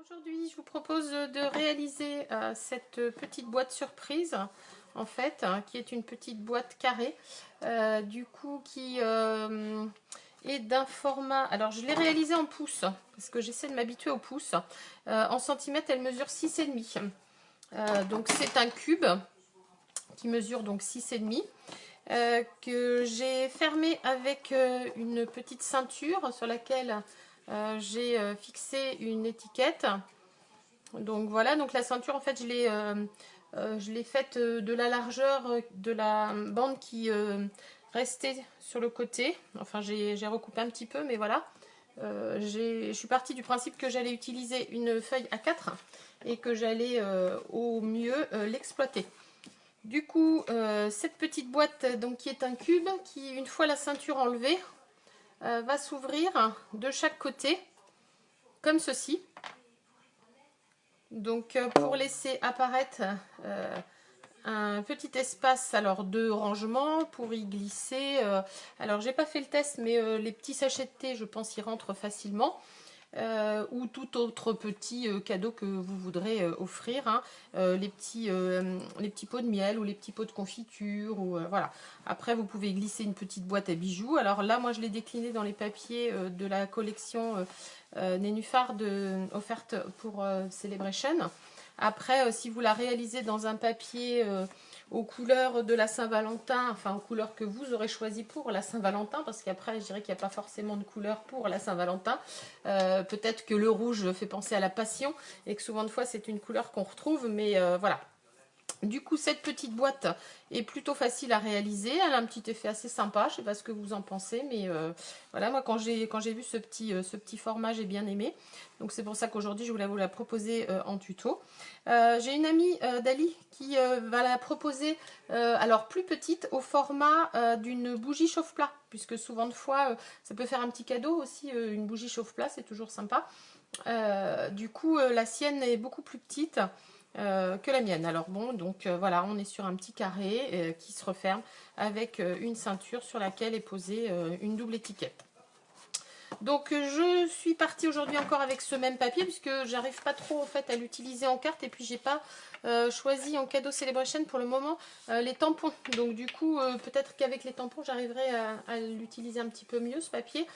Aujourd'hui, je vous propose de réaliser cette petite boîte surprise, en fait, qui est une petite boîte carrée, du coup, qui est d'un format... Alors, je l'ai réalisée en pouces, parce que j'essaie de m'habituer au pouce. En centimètres, elle mesure 6,5. Donc, c'est un cube qui mesure donc 6,5. Que j'ai fermé avec une petite ceinture sur laquelle j'ai fixé une étiquette. Donc voilà, donc la ceinture en fait je l'ai faite de la largeur de la bande qui restait sur le côté. Enfin j'ai recoupé un petit peu, mais voilà. Je suis partie du principe que j'allais utiliser une feuille A4 et que j'allais au mieux l'exploiter. Du coup, cette petite boîte donc, qui est un cube, qui une fois la ceinture enlevée, va s'ouvrir de chaque côté, comme ceci. Donc pour laisser apparaître un petit espace alors de rangement pour y glisser. Alors j'ai pas fait le test, mais les petits sachets de thé, je pense, y rentrent facilement. Ou tout autre petit cadeau que vous voudrez offrir, hein. Les petits pots de miel ou les petits pots de confiture, ou voilà. Après vous pouvez glisser une petite boîte à bijoux. Alors là moi je l'ai décliné dans les papiers de la collection Nénuphar offerte pour Celebration. Après si vous la réalisez dans un papier aux couleurs de la Saint-Valentin, enfin aux couleurs que vous aurez choisi pour la Saint-Valentin, parce qu'après je dirais qu'il n'y a pas forcément de couleurs pour la Saint-Valentin. Peut-être que le rouge fait penser à la passion et que souvent de fois c'est une couleur qu'on retrouve, mais voilà. Du coup, cette petite boîte est plutôt facile à réaliser. Elle a un petit effet assez sympa. Je ne sais pas ce que vous en pensez, mais voilà, moi quand j'ai vu ce petit format, j'ai bien aimé. Donc c'est pour ça qu'aujourd'hui, je voulais vous la proposer en tuto. J'ai une amie d'Ali qui va la proposer, alors plus petite, au format d'une bougie chauffe-plat, puisque souvent de fois, ça peut faire un petit cadeau aussi, une bougie chauffe-plat, c'est toujours sympa. Du coup, la sienne est beaucoup plus petite que la mienne. Alors bon, donc voilà, on est sur un petit carré qui se referme avec une ceinture sur laquelle est posée une double étiquette. Donc je suis partie aujourd'hui encore avec ce même papier puisque j'arrive pas trop en fait à l'utiliser en carte, et puis j'ai pas choisi en cadeau Celebration pour le moment les tampons. Donc du coup peut-être qu'avec les tampons j'arriverai à l'utiliser un petit peu mieux, ce papier.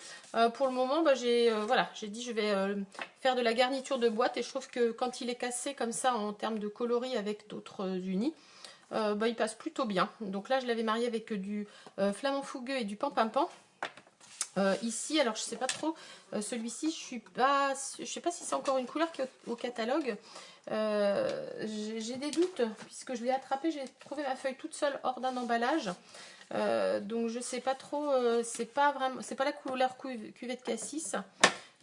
Pour le moment bah, voilà, j'ai dit je vais faire de la garniture de boîte, et je trouve que quand il est cassé comme ça en termes de coloris avec d'autres unis, bah, il passe plutôt bien. Donc là je l'avais marié avec du flamant fougueux et du pampimpan. Ici, alors je sais pas trop, celui-ci, je sais pas si c'est encore une couleur qui est au catalogue. J'ai des doutes puisque je l'ai attrapé, j'ai trouvé ma feuille toute seule hors d'un emballage. Donc je sais pas trop, c'est pas la couleur cuvette cassis.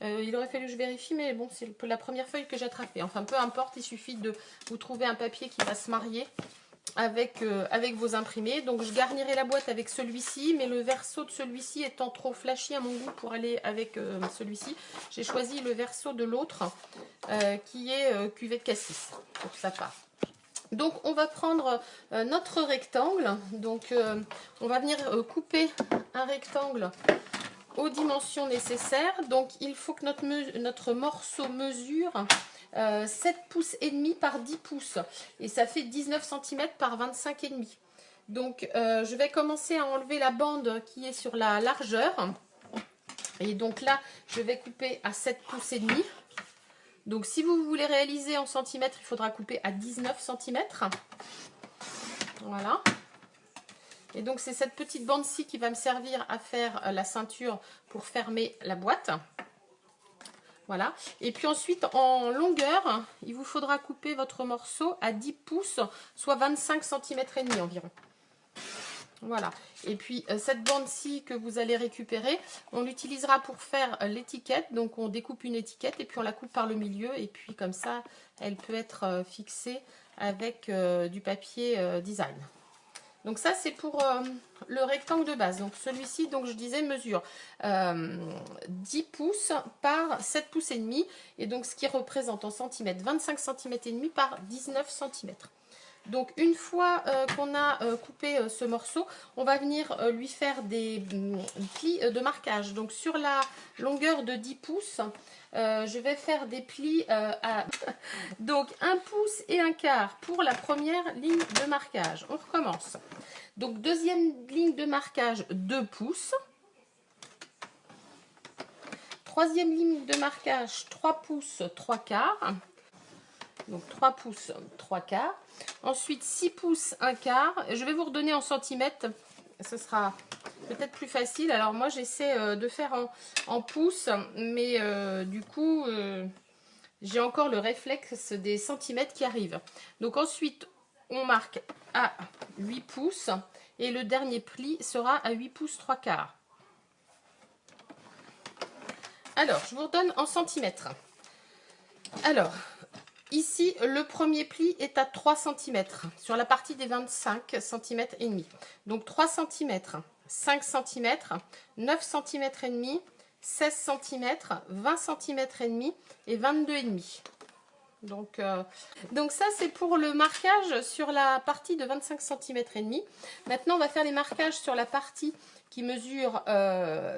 Il aurait fallu que je vérifie, mais bon, c'est la première feuille que j'ai attrapée. Enfin, peu importe, il suffit de vous trouver un papier qui va se marier avec vos imprimés. Donc je garnirai la boîte avec celui-ci, mais le verso de celui-ci étant trop flashy à mon goût pour aller avec celui-ci, j'ai choisi le verso de l'autre qui est cuvette cassis pour sa part. Donc on va prendre notre rectangle. Donc on va venir couper un rectangle aux dimensions nécessaires. Donc il faut que notre morceau mesure 7 pouces et demi par 10 pouces, et ça fait 19 cm par 25 et demi. Donc je vais commencer à enlever la bande qui est sur la largeur, et donc là je vais couper à 7 pouces et demi. Donc si vous voulez réaliser en centimètres, il faudra couper à 19 cm. Voilà. Et donc c'est cette petite bande-ci qui va me servir à faire la ceinture pour fermer la boîte. Voilà. Et puis ensuite, en longueur, il vous faudra couper votre morceau à 10 pouces, soit 25 cm et demi environ. Voilà. Et puis cette bande-ci que vous allez récupérer, on l'utilisera pour faire l'étiquette. Donc on découpe une étiquette et puis on la coupe par le milieu. Et puis comme ça, elle peut être fixée avec du papier design. Donc ça c'est pour le rectangle de base. Donc celui-ci, donc je disais, mesure 10 pouces par 7 pouces et demi. Et donc ce qui représente en centimètres 25 cm et demi par 19 cm. Donc une fois qu'on a coupé ce morceau, on va venir lui faire des plis de marquage. Donc sur la longueur de 10 pouces, je vais faire des plis à donc 1 pouce et un quart pour la première ligne de marquage. On recommence. Donc deuxième ligne de marquage 2 pouces. Troisième ligne de marquage 3 pouces 3 quarts. Donc 3 pouces 3 quarts. Ensuite 6 pouces 1 quart. Je vais vous redonner en centimètres. Ce sera peut-être plus facile. Alors moi j'essaie de faire en pouces. Mais du coup j'ai encore le réflexe des centimètres qui arrivent. Donc ensuite on marque à 8 pouces. Et le dernier pli sera à 8 pouces 3 quarts. Alors je vous redonne en centimètres. Alors ici, le premier pli est à 3 cm sur la partie des 25 cm et demi. Donc 3 cm, 5 cm, 9 cm et demi, 16 cm, 20 cm et demi et 22 et demi. Donc ça c'est pour le marquage sur la partie de 25 cm et demi. Maintenant on va faire les marquages sur la partie qui mesure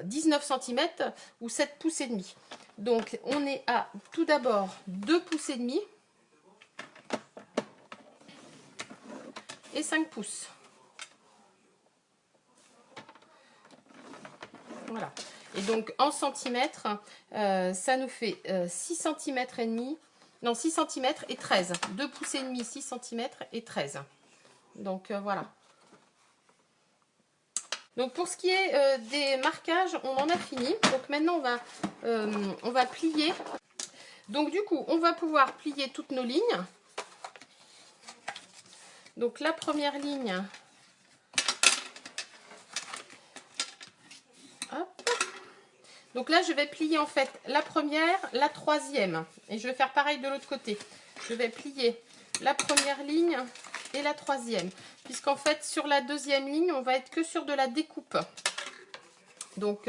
19 cm ou 7 pouces et demi. Donc on est à tout d'abord 2 pouces et demi. Et 5 pouces. Voilà. Et donc en centimètres, ça nous fait 6 cm et demi. Non, 6 cm et 13. 2 pouces et demi, 6 cm et 13. Donc voilà. Donc pour ce qui est des marquages, on en a fini. Donc maintenant on va plier. Donc du coup, on va pouvoir plier toutes nos lignes. Donc la première ligne. Hop. Donc là, je vais plier en fait la première, la troisième. Et je vais faire pareil de l'autre côté. Je vais plier la première ligne et la troisième. Puisqu'en fait, sur la deuxième ligne, on va être que sur de la découpe. Donc,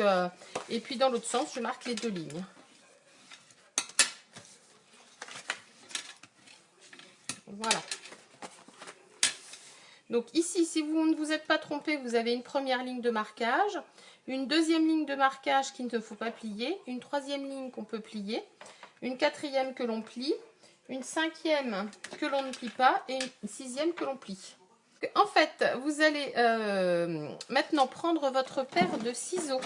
et puis dans l'autre sens, je marque les deux lignes. Voilà. Donc ici, si vous ne vous êtes pas trompé, vous avez une première ligne de marquage, une deuxième ligne de marquage qu'il ne faut pas plier, une troisième ligne qu'on peut plier, une quatrième que l'on plie, une cinquième que l'on ne plie pas et une sixième que l'on plie. En fait, vous allez maintenant prendre votre paire de ciseaux.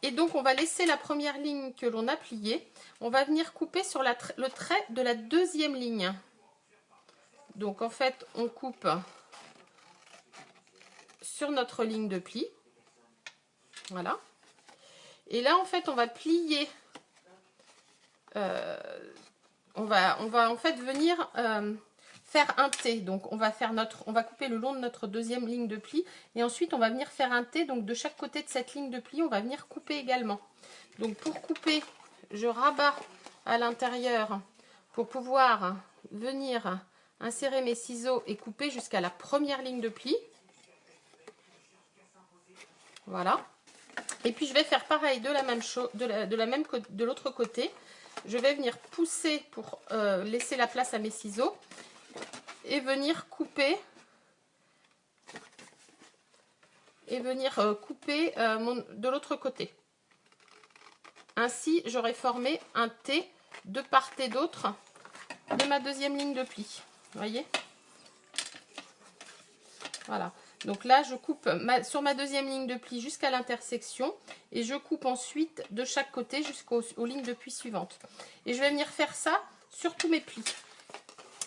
Et donc, on va laisser la première ligne que l'on a pliée. On va venir couper sur le trait de la deuxième ligne. Donc en fait, on coupe sur notre ligne de pli. Voilà. Et là, en fait, on va plier. On va en fait venir faire un T. Donc on va couper le long de notre deuxième ligne de pli. Et ensuite, on va venir faire un T. Donc de chaque côté de cette ligne de pli, on va venir couper également. Donc pour couper, je rabats à l'intérieur pour pouvoir venir insérer mes ciseaux et couper jusqu'à la première ligne de pli. Voilà. Et puis je vais faire pareil de la même chose, de l'autre côté. Je vais venir pousser pour laisser la place à mes ciseaux et venir couper de l'autre côté. Ainsi, j'aurai formé un T de part et d'autre de ma deuxième ligne de pli. Vous voyez? Voilà. Donc là, je coupe sur ma deuxième ligne de pli jusqu'à l'intersection et je coupe ensuite de chaque côté jusqu'aux lignes de pli suivantes. Et je vais venir faire ça sur tous mes plis,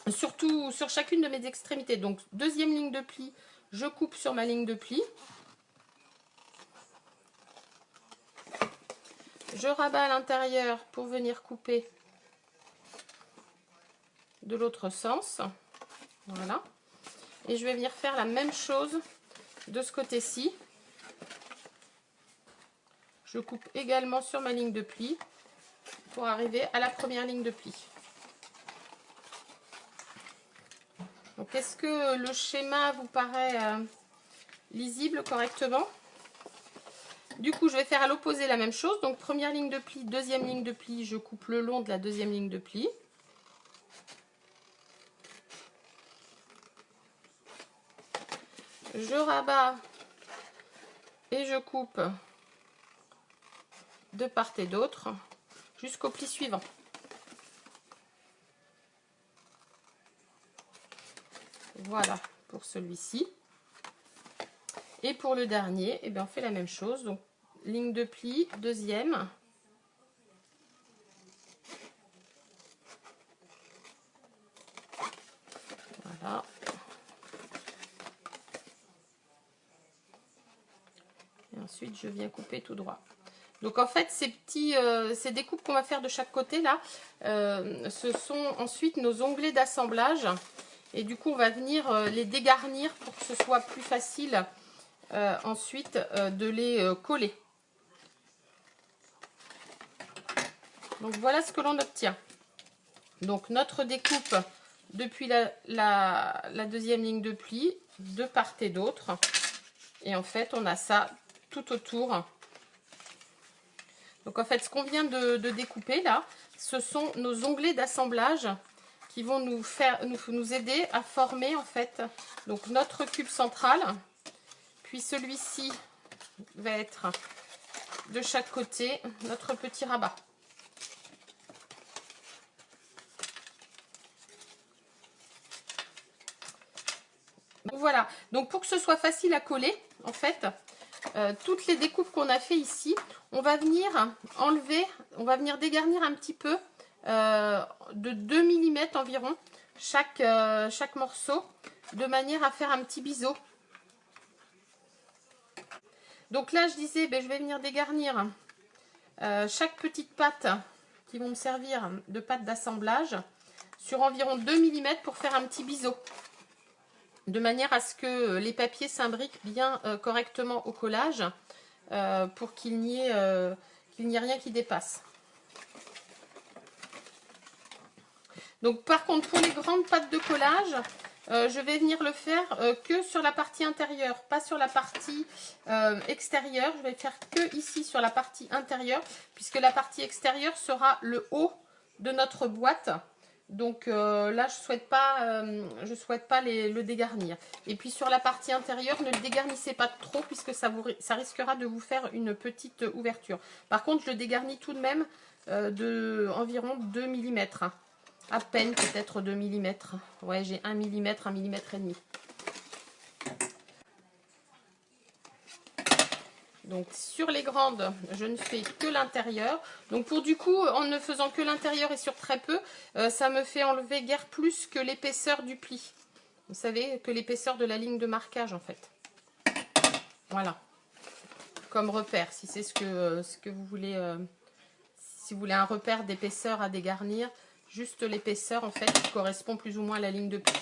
surtout sur chacune de mes extrémités. Donc deuxième ligne de pli, je coupe sur ma ligne de pli. Je rabats à l'intérieur pour venir couper de l'autre sens. Voilà. Et je vais venir faire la même chose de ce côté-ci. Je coupe également sur ma ligne de pli pour arriver à la première ligne de pli. Donc, est-ce que le schéma vous paraît lisible correctement? Du coup, je vais faire à l'opposé la même chose. Donc, première ligne de pli, deuxième ligne de pli, je coupe le long de la deuxième ligne de pli. je rabats et je coupe de part et d'autre jusqu'au pli suivant. Voilà pour celui-ci. Et pour le dernier, eh bien, on fait la même chose. Donc, ligne de pli, deuxième. Voilà. Et ensuite, je viens couper tout droit. Donc, en fait, ces découpes qu'on va faire de chaque côté, là, ce sont ensuite nos onglets d'assemblage. Et du coup, on va venir les dégarnir pour que ce soit plus facile ensuite de les coller. Donc voilà ce que l'on obtient. Donc notre découpe depuis la deuxième ligne de pli, de part et d'autre. Et en fait, on a ça tout autour. Donc en fait, ce qu'on vient de découper là, ce sont nos onglets d'assemblage qui vont nous aider à former en fait donc notre cube central. Puis celui-ci va être de chaque côté notre petit rabat. Voilà, donc pour que ce soit facile à coller, en fait, toutes les découpes qu'on a fait ici, on va venir enlever, on va venir dégarnir un petit peu de 2 mm environ chaque morceau, de manière à faire un petit biseau. Donc là, je disais, ben, je vais venir dégarnir chaque petite patte qui vont me servir de patte d'assemblage sur environ 2 mm pour faire un petit biseau. De manière à ce que les papiers s'imbriquent bien correctement au collage pour qu'il n'y ait rien qui dépasse. Donc par contre, pour les grandes pattes de collage, je vais venir le faire que sur la partie intérieure, pas sur la partie extérieure. Je vais le faire que ici sur la partie intérieure, puisque la partie extérieure sera le haut de notre boîte. Donc là, je souhaite pas le dégarnir. Et puis sur la partie intérieure, ne le dégarnissez pas trop, puisque ça risquera de vous faire une petite ouverture. Par contre, je le dégarnis tout de même de environ 2 mm. À peine peut-être 2 mm. Ouais, j'ai 1 mm, 1 mm et demi. Donc sur les grandes, je ne fais que l'intérieur. Donc pour du coup, en ne faisant que l'intérieur et sur très peu, ça me fait enlever guère plus que l'épaisseur du pli. Vous savez, que l'épaisseur de la ligne de marquage en fait. Voilà. Comme repère, si c'est ce que vous voulez. Si vous voulez un repère d'épaisseur à dégarnir, juste l'épaisseur en fait qui correspond plus ou moins à la ligne de pli.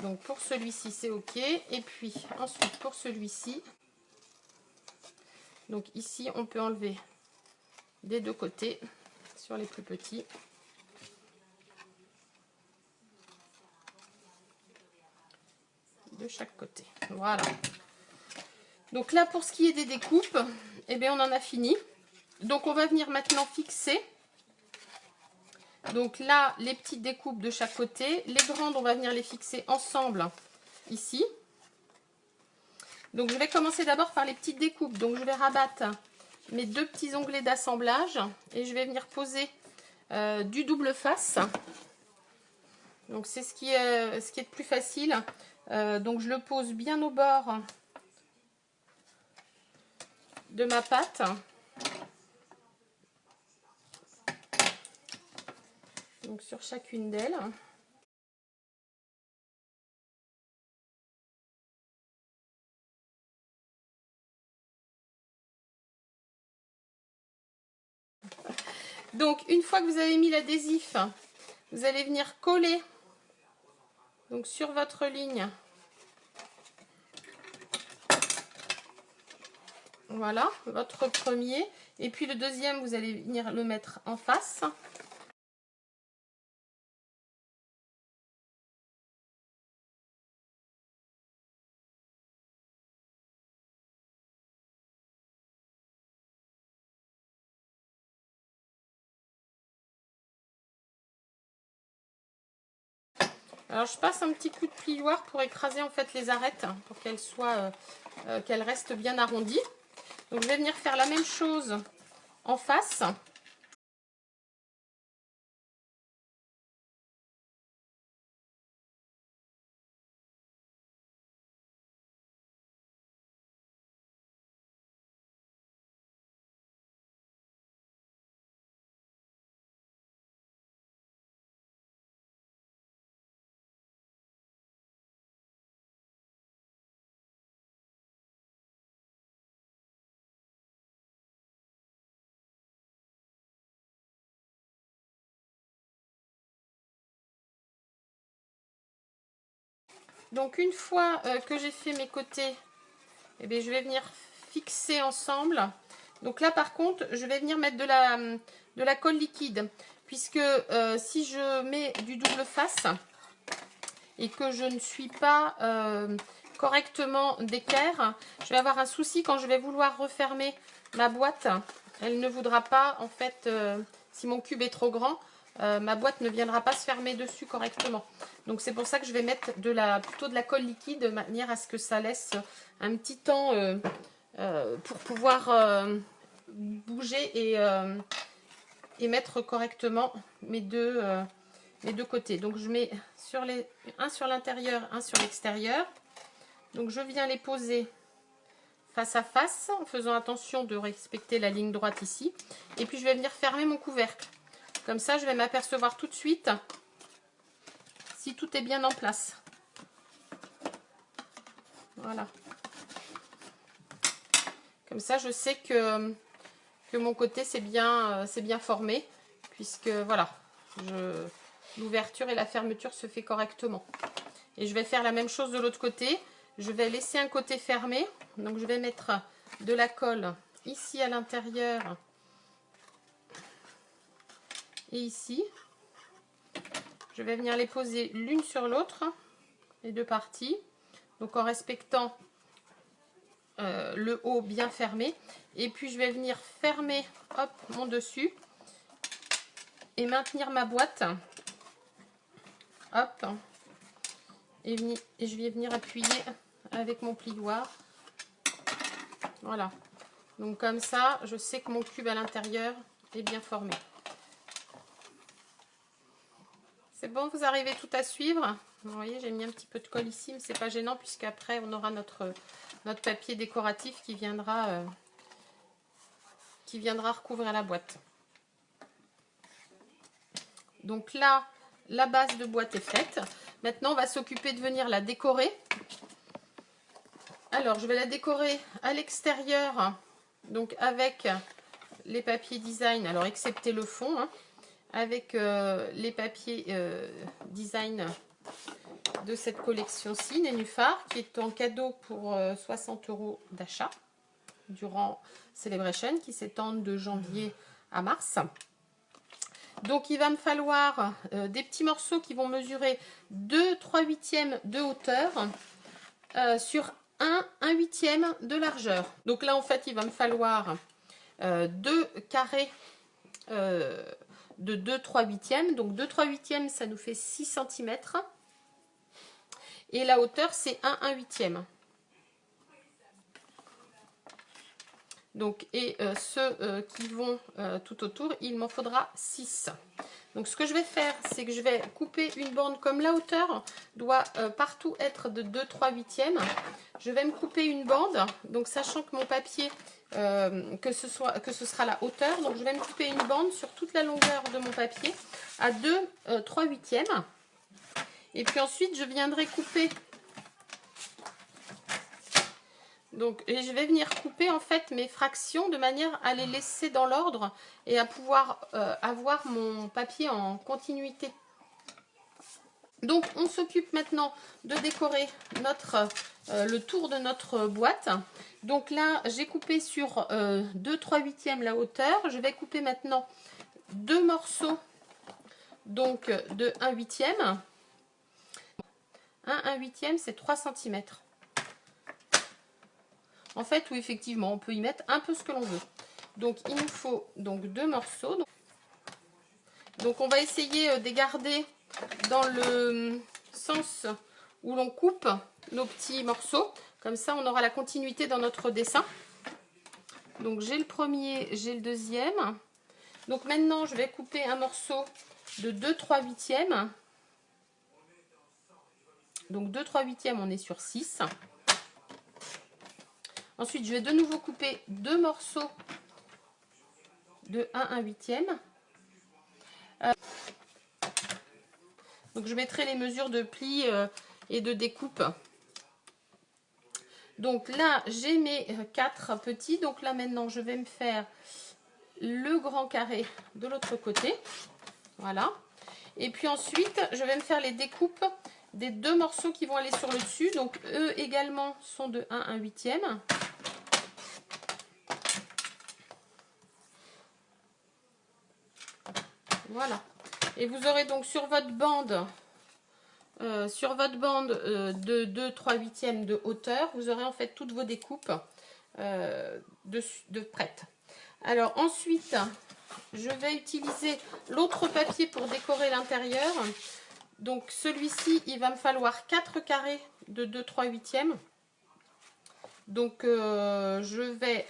Donc pour celui-ci c'est ok. Et puis ensuite pour celui-ci, donc ici on peut enlever des deux côtés sur les plus petits. De chaque côté. Voilà. Donc là pour ce qui est des découpes, eh bien on en a fini. Donc on va venir maintenant fixer. Donc là les petites découpes de chaque côté. Les grandes on va venir les fixer ensemble ici. Donc je vais commencer d'abord par les petites découpes. Donc je vais rabattre mes deux petits onglets d'assemblage et je vais venir poser du double face. Donc c'est ce qui est le plus facile. Donc je le pose bien au bord de ma pâte. Donc sur chacune d'elles. Donc une fois que vous avez mis l'adhésif, vous allez venir coller donc sur votre ligne. Voilà, votre premier. Et puis le deuxième, vous allez venir le mettre en face. Alors je passe un petit coup de plioir pour écraser en fait les arêtes, hein, pour qu'elles soient, qu'elles restent bien arrondies. Donc je vais venir faire la même chose en face. Donc une fois que j'ai fait mes côtés, eh bien, je vais venir fixer ensemble. Donc là par contre, je vais venir mettre de la colle liquide. Puisque si je mets du double face et que je ne suis pas correctement d'équerre, je vais avoir un souci quand je vais vouloir refermer ma boîte. Elle ne voudra pas, en fait, si mon cube est trop grand, ma boîte ne viendra pas se fermer dessus correctement. Donc c'est pour ça que je vais mettre plutôt de la colle liquide, de manière à ce que ça laisse un petit temps pour pouvoir bouger et mettre correctement mes deux côtés. Donc je mets un sur l'intérieur, un sur l'extérieur. Donc je viens les poser face à face en faisant attention de respecter la ligne droite ici. Et puis je vais venir fermer mon couvercle. Comme ça je vais m'apercevoir tout de suite si tout est bien en place. Voilà. Comme ça je sais que mon côté c'est bien formé, puisque voilà, l'ouverture et la fermeture se fait correctement. Et je vais faire la même chose de l'autre côté. Je vais laisser un côté fermé. Donc je vais mettre de la colle ici à l'intérieur et ici. Je vais venir les poser l'une sur l'autre, les deux parties. Donc en respectant le haut bien fermé. Et puis je vais venir fermer, hop, mon dessus et maintenir ma boîte. Hop. Et je vais venir appuyer avec mon plioir. Voilà. Donc comme ça, je sais que mon cube à l'intérieur est bien formé. C'est bon, vous arrivez tout à suivre. Vous voyez, j'ai mis un petit peu de colle ici, mais c'est pas gênant puisqu'après on aura notre papier décoratif qui viendra recouvrir la boîte. Donc là, la base de boîte est faite. Maintenant, on va s'occuper de venir la décorer. Alors, je vais la décorer à l'extérieur, donc avec les papiers design, alors excepté le fond, hein, avec les papiers design de cette collection-ci, Nénuphar, qui est en cadeau pour 60 € d'achat durant Celebration, qui s'étendent de janvier à mars. Donc il va me falloir des petits morceaux qui vont mesurer 2/3/8 de hauteur sur 1/8 de largeur. Donc là en fait il va me falloir 2 carrés de 2/3/8. Donc 2/3/8 ça nous fait 6 cm. Et la hauteur c'est 1/8. Donc, et ceux qui vont tout autour, il m'en faudra 6. Donc ce que je vais faire, c'est que je vais couper une bande comme la hauteur doit partout être de 2/3/8. Je vais me couper une bande, donc sachant que mon papier, que ce sera la hauteur, donc je vais me couper une bande sur toute la longueur de mon papier à 2/3/8. Et puis ensuite, je viendrai couper. Donc, et je vais venir couper en fait mes fractions de manière à les laisser dans l'ordre et à pouvoir avoir mon papier en continuité. Donc on s'occupe maintenant de décorer le tour de notre boîte. Donc là j'ai coupé sur 2/3/8 la hauteur. Je vais couper maintenant deux morceaux donc de 1/8. 1/8 c'est 3 cm. En fait, oui, effectivement, on peut y mettre un peu ce que l'on veut. Donc, il nous faut donc deux morceaux. Donc, on va essayer de les garder dans le où l'on coupe nos petits morceaux. Comme ça, on aura la continuité dans notre dessin. Donc j'ai le premier, j'ai le deuxième. Donc maintenant, je vais couper un morceau de 2/3/8. Donc 2/3/8, on est sur 6. Ensuite, je vais de nouveau couper 2 morceaux de 1/8. Donc je mettrai les mesures de pli et de découpe. Donc là, j'ai mes 4 petits. Donc là, maintenant, je vais me faire le grand carré de l'autre côté. Voilà. Et puis ensuite, je vais me faire les découpes des 2 morceaux qui vont aller sur le dessus. Donc eux également sont de 1/8. Voilà. Et vous aurez donc sur votre bande, de 2/3/8 de hauteur, vous aurez en fait toutes vos découpes de prêtes. Alors ensuite, je vais utiliser l'autre papier pour décorer l'intérieur. Donc celui-ci, il va me falloir 4 carrés de 2/3/8. Donc je vais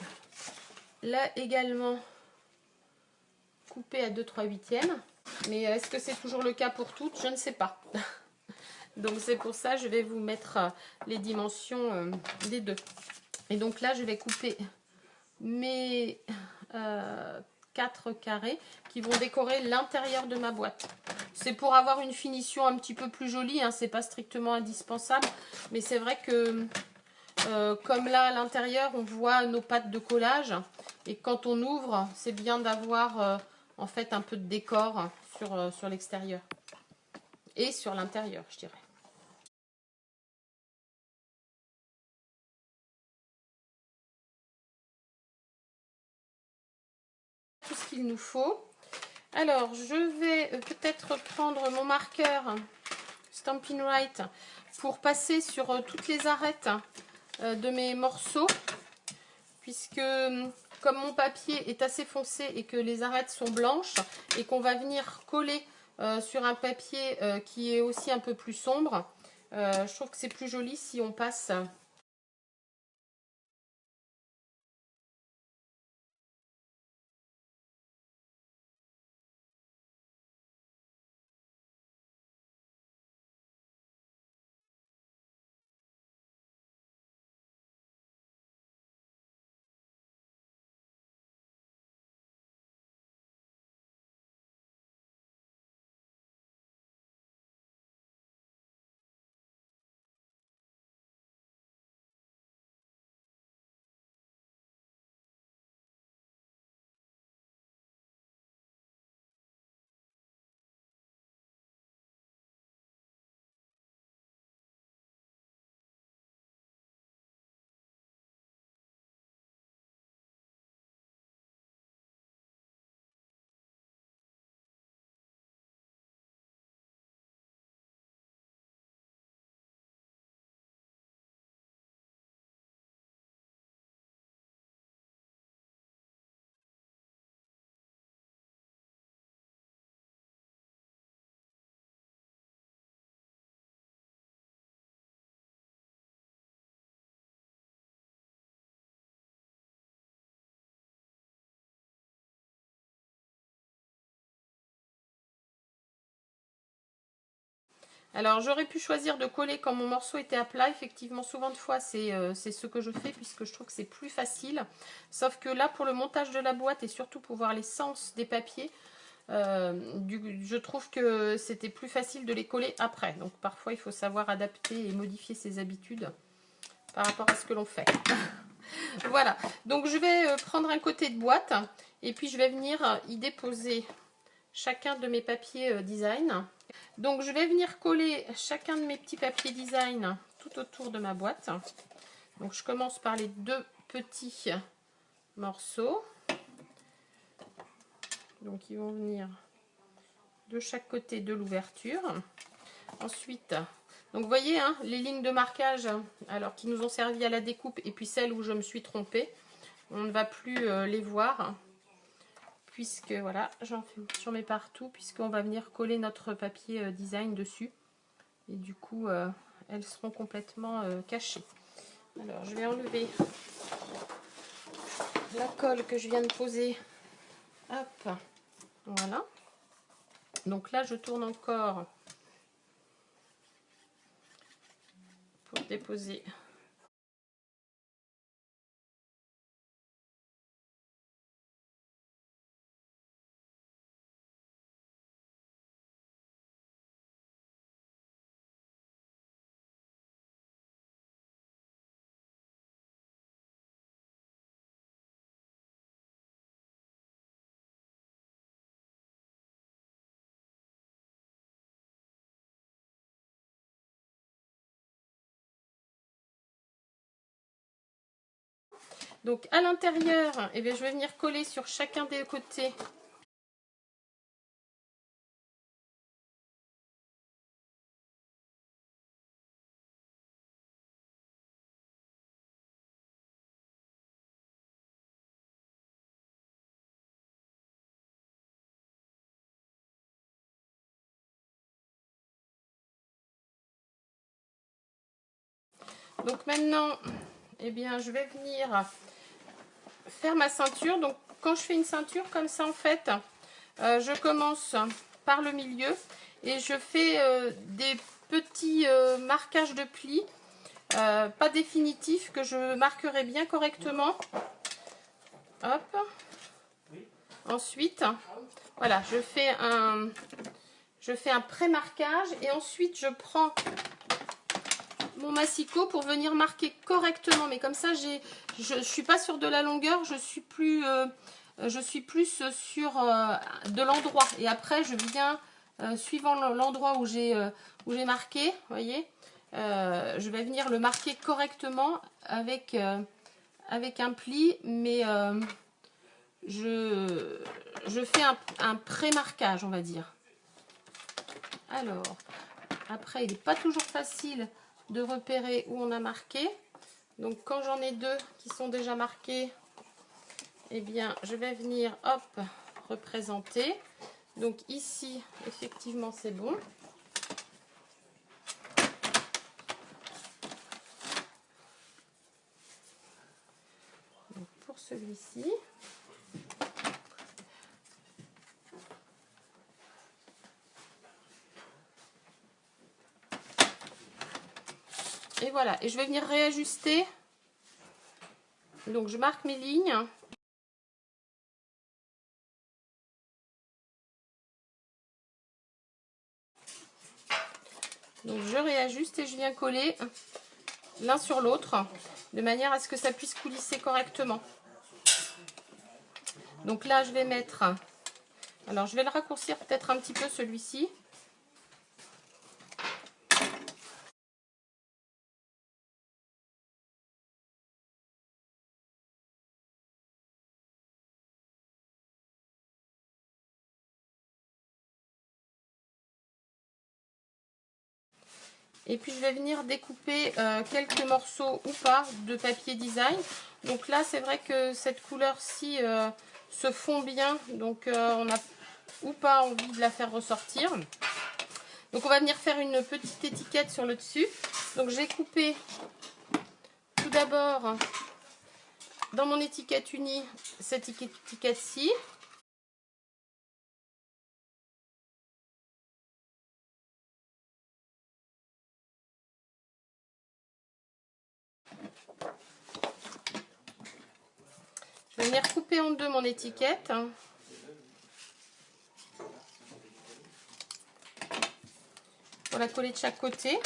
là également couper à 2/3/8. Mais est-ce que c'est toujours le cas pour toutes? Je ne sais pas. Donc c'est pour ça je vais vous mettre les dimensions des deux. Et donc là, je vais couper mes 4 carrés qui vont décorer l'intérieur de ma boîte. C'est pour avoir une finition un petit peu plus jolie, hein, c'est pas strictement indispensable, mais c'est vrai que comme là à l'intérieur on voit nos pattes de collage, et quand on ouvre c'est bien d'avoir en fait un peu de décor sur l'extérieur et sur l'intérieur, je dirais. Tout ce qu'il nous faut. Alors je vais peut-être prendre mon marqueur Stampin' Right pour passer sur toutes les arêtes de mes morceaux, puisque comme mon papier est assez foncé et que les arêtes sont blanches et qu'on va venir coller sur un papier qui est aussi un peu plus sombre, je trouve que c'est plus joli si on passe. Alors j'aurais pu choisir de coller quand mon morceau était à plat. Effectivement, souvent de fois c'est ce que je fais, puisque je trouve que c'est plus facile. Sauf que là, pour le montage de la boîte et surtout pour voir les sens des papiers, je trouve que c'était plus facile de les coller après. Donc parfois il faut savoir adapter et modifier ses habitudes par rapport à ce que l'on fait. Voilà, donc je vais prendre un côté de boîte et puis je vais venir y déposer chacun de mes papiers design. Donc je vais venir coller chacun de mes petits papiers design tout autour de ma boîte. Donc je commence par les 2 petits morceaux. Donc ils vont venir de chaque côté de l'ouverture. Ensuite, donc vous voyez hein, les lignes de marquage alors qui nous ont servi à la découpe, et puis celles où je me suis trompée, on ne va plus les voir, puisque voilà, j'en mets partout, puisqu'on va venir coller notre papier design dessus. Et du coup, elles seront complètement cachées. Alors je vais enlever la colle que je viens de poser. Hop, voilà. Donc là je tourne encore pour déposer. Donc à l'intérieur, eh bien, je vais venir coller sur chacun des côtés. Donc maintenant, eh bien, je vais venir faire ma ceinture. Donc quand je fais une ceinture comme ça, en fait, je commence par le milieu et je fais des petits marquages de plis, pas définitifs, que je marquerai bien correctement. Hop. Ensuite, voilà, je fais un pré-marquage et ensuite je prends mon massicot pour venir marquer correctement. Mais comme ça, je suis pas sur de la longueur, je suis plus sur de l'endroit. Et après, je viens suivant l'endroit où j'ai marqué, vous voyez, je vais venir le marquer correctement avec un pli, mais je fais un pré-marquage, on va dire. Alors, après, il n'est pas toujours facile de repérer où on a marqué. Donc, quand j'en ai deux qui sont déjà marqués, eh bien, je vais venir, hop, représenter. Donc, ici, effectivement, c'est bon. Donc, pour celui-ci. Et voilà, et je vais venir réajuster. Donc je marque mes lignes. Donc je réajuste et je viens coller l'un sur l'autre de manière à ce que ça puisse coulisser correctement. Donc là je vais mettre, alors je vais le raccourcir peut-être un petit peu celui-ci. Et puis je vais venir découper quelques morceaux ou pas de papier design. Donc là c'est vrai que cette couleur-ci se fond bien, donc on n'a ou pas envie de la faire ressortir. Donc on va venir faire une petite étiquette sur le dessus. Donc j'ai coupé tout d'abord dans mon étiquette unie cette étiquette-ci. Je vais venir couper en deux mon étiquette. Pour la coller de chaque côté.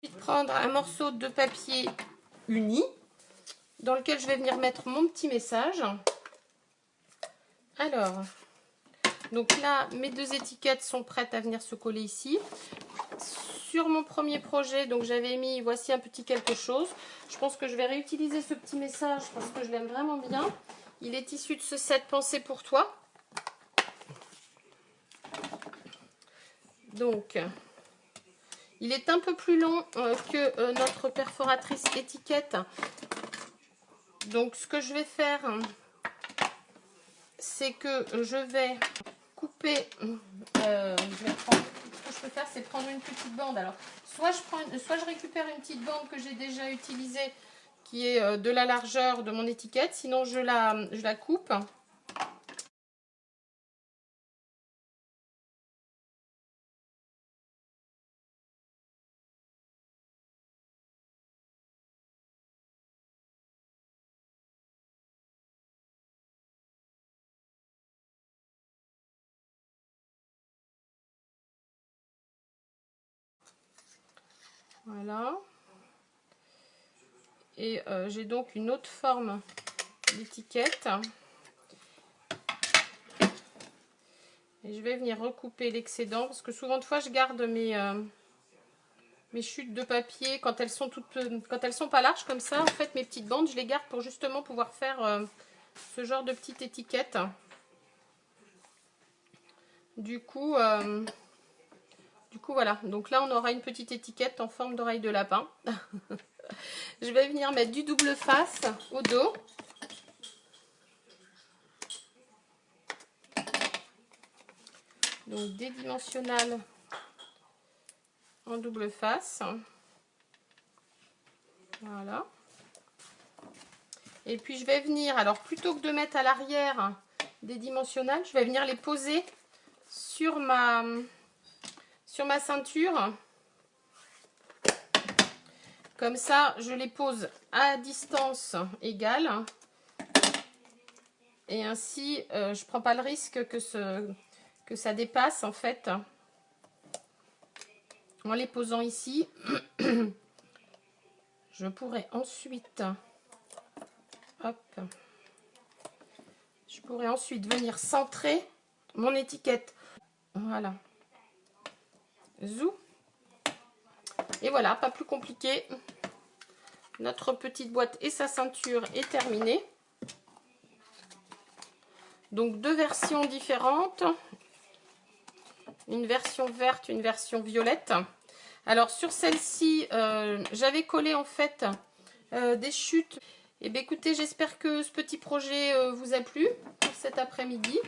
Ensuite, prendre un morceau de papier uni dans lequel je vais venir mettre mon petit message. Alors, donc là, mes deux étiquettes sont prêtes à venir se coller ici. Sur mon premier projet, donc j'avais mis voici un petit quelque chose. Je pense que je vais réutiliser ce petit message parce que je l'aime vraiment bien. Il est issu de ce set Pensée pour toi. Donc, Il est un peu plus long que notre perforatrice étiquette. Donc ce que je vais faire, c'est que je vais couper. Ce que je peux faire, c'est prendre une petite bande. Alors, soit je récupère une petite bande que j'ai déjà utilisée, qui est de la largeur de mon étiquette. Sinon, je la coupe. Voilà. Et j'ai donc une autre forme d'étiquette. Et je vais venir recouper l'excédent parce que souvent de fois je garde mes chutes de papier quand elles sont pas larges comme ça. En fait, mes petites bandes, je les garde pour justement pouvoir faire ce genre de petite étiquette. Du coup, voilà. Donc là, on aura une petite étiquette en forme d'oreille de lapin. Je vais venir mettre du double face au dos. Donc des dimensionnales en double face. Voilà. Et puis je vais venir, alors plutôt que de mettre à l'arrière des dimensionnales, je vais venir les poser sur ma ceinture. Comme ça, je les pose à distance égale. Et ainsi, je ne prends pas le risque que ça dépasse en fait. En les posant ici, je pourrais ensuite, hop, je pourrais ensuite venir centrer mon étiquette. Voilà. Zou. Et voilà, pas plus compliqué. Notre petite boîte et sa ceinture est terminée. Donc deux versions différentes. Une version verte, une version violette. Alors sur celle-ci, j'avais collé en fait des chutes. Et bien écoutez, j'espère que ce petit projet vous a plu pour cet après-midi.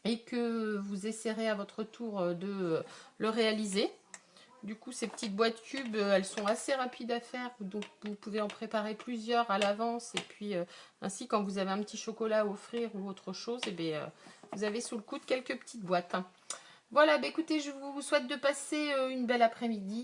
Et que vous essaierez à votre tour de le réaliser. Du coup, ces petites boîtes cubes, elles sont assez rapides à faire. Donc, vous pouvez en préparer plusieurs à l'avance. Et puis, ainsi, quand vous avez un petit chocolat à offrir ou autre chose, et bien, vous avez sous le coude quelques petites boîtes. Voilà, bah, écoutez, je vous souhaite de passer une belle après-midi.